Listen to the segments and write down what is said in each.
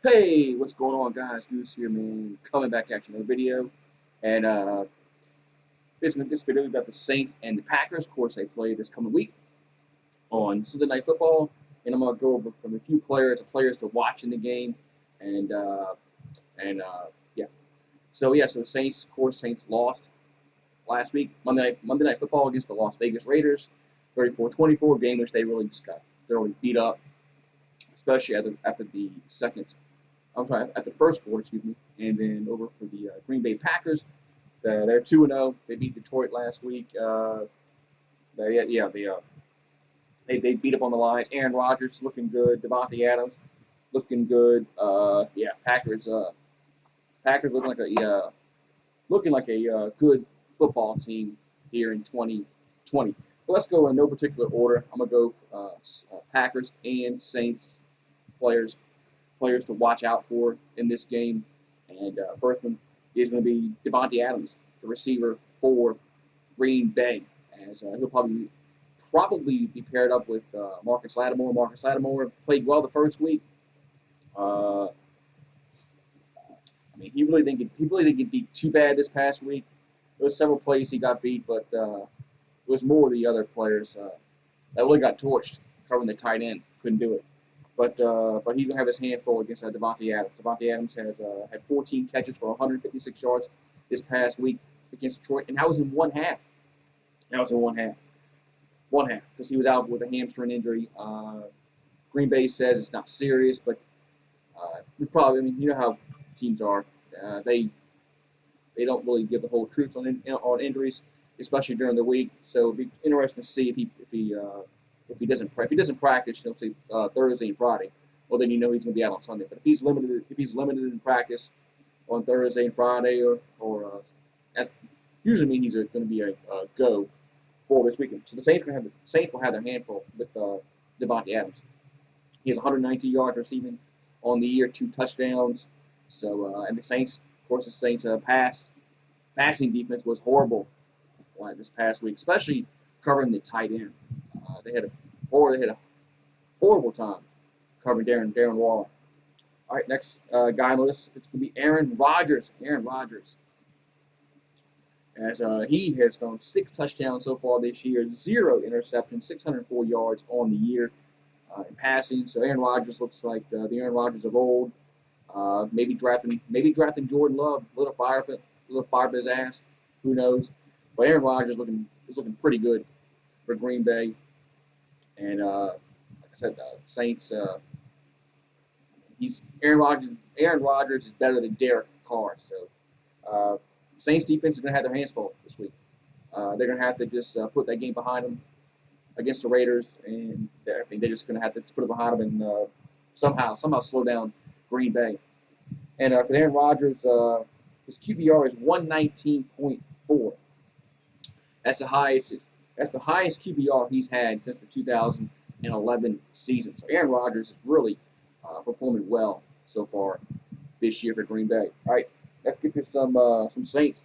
Hey, what's going on, guys? Goose here, man. Coming back at you another video. And this video is about the Saints and the Packers. Of course, they play this coming week on Sunday Night Football. And I'm going to go over from a few players to watch in the game. And, yeah. So the Saints, of course, Saints lost last week, Monday Night Football against the Las Vegas Raiders, 34-24, game which they really just got thoroughly beat up, especially after the first quarter, excuse me, and then over for the Green Bay Packers. They're 2-0. They beat Detroit last week. They beat up on the line. Aaron Rodgers looking good. Devonte Adams looking good. Packers looking like a good football team here in 2020. But let's go in no particular order. I'm gonna go Packers and Saints players to watch out for in this game. And first one is going to be Devonte Adams, the receiver for Green Bay, as he'll probably be paired up with Marcus Lattimore. Marcus Lattimore played well the first week. He really didn't get beat too bad this past week. There was several plays he got beat, but it was more the other players that really got torched covering the tight end. Couldn't do it. But he's gonna have his hand full against Devonte Adams. Devonte Adams has had 14 catches for 156 yards this past week against Detroit, and that was in one half. Because he was out with a hamstring injury. Green Bay says it's not serious, but you know how teams are. They don't really give the whole truth on injuries, especially during the week. So it'd be interesting to see if he doesn't practice, say Thursday and Friday, well then he's going to be out on Sunday. But if he's limited in practice on Thursday and Friday, that usually means he's going to be a go for this weekend. So the Saints will have their handful with Devonte Adams. He has 190 yards receiving on the year, 2 touchdowns. So and the Saints passing defense was horrible this past week, especially covering the tight end. They had a horrible time covering Darren Waller. All right, next guy on the list, it's going to be Aaron Rodgers. As he has thrown 6 touchdowns so far this year, 0 interceptions, 604 yards on the year in passing. So Aaron Rodgers looks like the Aaron Rodgers of old. Maybe drafting Jordan Love, little fire up his ass. Who knows? But Aaron Rodgers is looking pretty good for Green Bay. And like I said, Saints. Aaron Rodgers is better than Derek Carr. So Saints defense is going to have their hands full this week. They're going to have to just put that game behind them against the Raiders, and they're just going to have to put it behind them and somehow slow down Green Bay. And for Aaron Rodgers, his QBR is 119.4. That's the highest QBR he's had since the 2011 season. So Aaron Rodgers is really performing well so far this year for Green Bay. All right, let's get to some Saints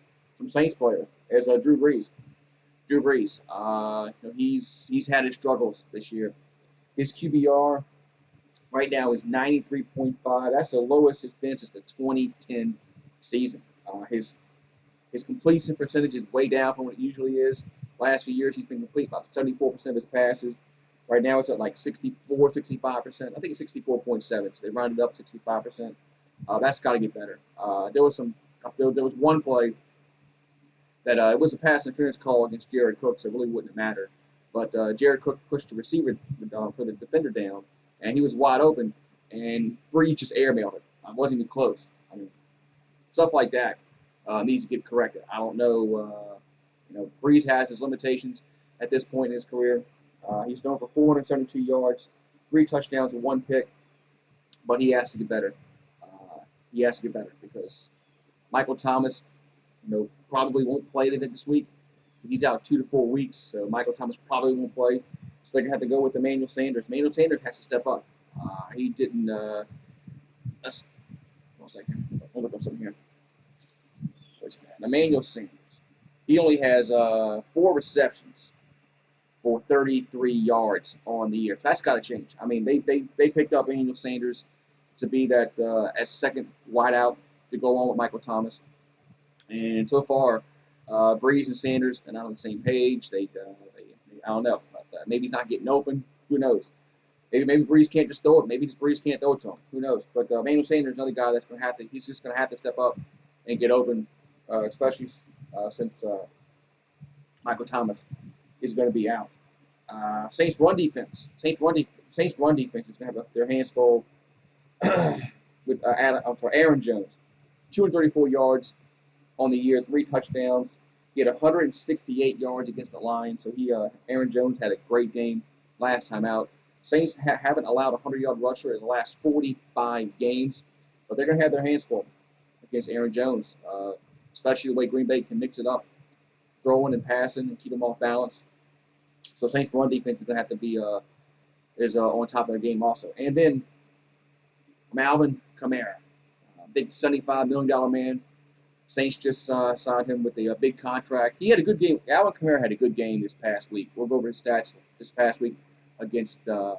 players. As Drew Brees. He's had his struggles this year. His QBR right now is 93.5. That's the lowest it's been since the 2010 season. His completion percentage is way down from what it usually is. Last few years, he's been complete about 74% of his passes. Right now, it's at like 64, 65%. I think it's 64.7. So they rounded up 65%. That's got to get better. There was one play that it was a pass interference call against Jared Cook, so it really wouldn't have mattered. But Jared Cook pushed the receiver for the defender down, and he was wide open, and Brees just airmailed it. It wasn't even close. Stuff like that needs to get corrected. I don't know. Brees has his limitations at this point in his career. He's thrown for 472 yards, 3 touchdowns, and 1 pick, but he has to get better. Because Michael Thomas, probably won't play this week. He's out 2 to 4 weeks, so Michael Thomas probably won't play. So they're going to have to go with Emmanuel Sanders. Emmanuel Sanders has to step up. He didn't. One second. I'll look up something here. Emmanuel Sanders. He only has 4 receptions for 33 yards on the year. That's got to change. They picked up Emmanuel Sanders to be that as second wideout to go along with Michael Thomas. And so far, Brees and Sanders are not on the same page. I don't know. But, maybe he's not getting open. Who knows? Maybe Brees can't just throw it. Maybe just Brees can't throw it to him. Who knows? But Emmanuel Sanders is another guy that's going to have to. He's just going to have to step up and get open, especially since Michael Thomas is going to be out. Saints run defense. Saints run defense is going to have their hands full with Aaron Jones, 234 yards on the year, 3 touchdowns. He had 168 yards against the Lions. So Aaron Jones had a great game last time out. Saints haven't allowed a 100-yard rusher in the last 45 games, but they're going to have their hands full against Aaron Jones, especially the way Green Bay can mix it up, throwing and passing and keep them off balance. So Saints run defense is going to have to be on top of their game also. And then Malvin Camara, big $75 million man. Saints just signed him with a big contract. He had a good game. Alvin Kamara had a good game this past week. We'll go over his stats this past week against the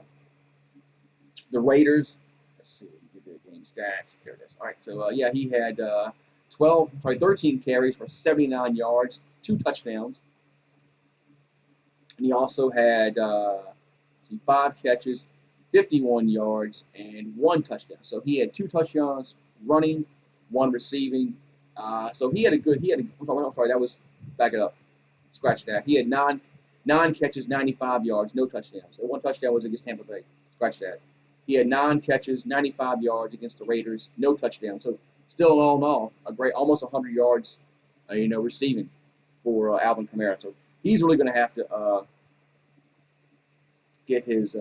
Raiders. Let's see. Give the game stats. There it is. All right. So, he had 13 carries for 79 yards, 2 touchdowns. And he also had 5 catches, 51 yards, and 1 touchdown. So he had 2 touchdowns running, 1 receiving. So he had a good. I'm sorry. That was back it up. Scratch that. He had 9 catches, 95 yards, no touchdowns. So 1 touchdown was against Tampa Bay. Scratch that. He had 9 catches, 95 yards against the Raiders, no touchdowns. So still, all in all, a great, almost 100 yards, receiving for Alvin Kamara. So he's really going to have to get his.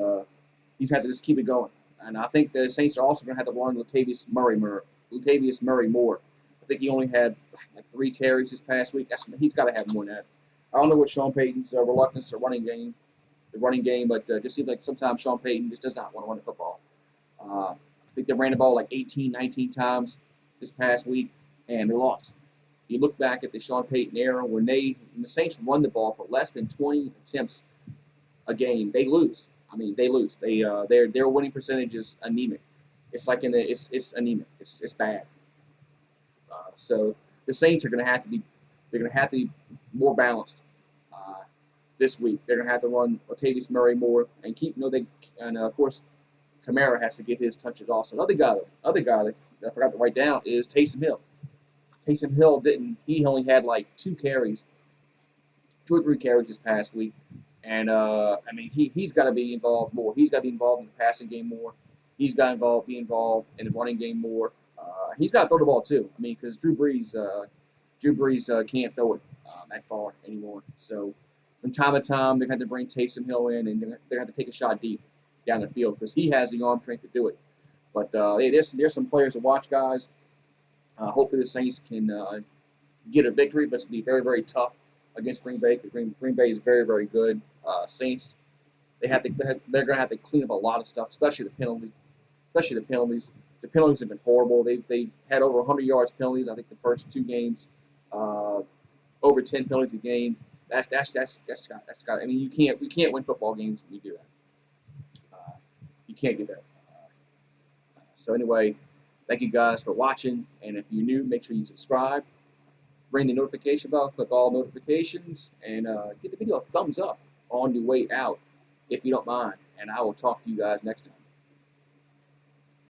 He's had to just keep it going. And I think the Saints are also going to have to learn Latavius Murray more. I think he only had like 3 carries this past week. He's got to have more than that. I don't know what Sean Payton's reluctance to running game, but it just seems like sometimes Sean Payton just does not want to run the football. I think they ran the ball like 18, 19 times this past week, and they lost. If you look back at the Sean Payton era, when the Saints run the ball for less than 20 attempts a game, they lose. I mean, they lose. Their winning percentage is anemic. It's like it's anemic. It's bad. So the Saints are going to have to be more balanced this week. They're going to have to run Latavius Murray more and of course Kamara has to get his touches also. Another guy that I forgot to write down is Taysom Hill. Taysom Hill he only had like 2 or 3 carries this past week. And, he's got to be involved more. He's got to be involved in the passing game more. He's got to be involved in the running game more. He's got to throw the ball, too. I mean, because Drew Brees can't throw it that far anymore. So from time to time, they're going to have to bring Taysom Hill in, and they're going to have to take a shot deep down the field because he has the arm strength to do it. But there's some players to watch, guys. Hopefully the Saints can get a victory, but it's going to be very, very tough against Green Bay. Green Bay is very, very good. Saints, they're going to have to clean up a lot of stuff, especially the penalties. The penalties have been horrible. They had over 100 yards penalties. I think the first 2 games, over 10 penalties a game. That's got. I mean, you can't win football games when you do that. You can't do that. So anyway, thank you guys for watching. And if you're new, make sure you subscribe. Ring the notification bell, click all notifications, and give the video a thumbs up on your way out if you don't mind. And I will talk to you guys next time.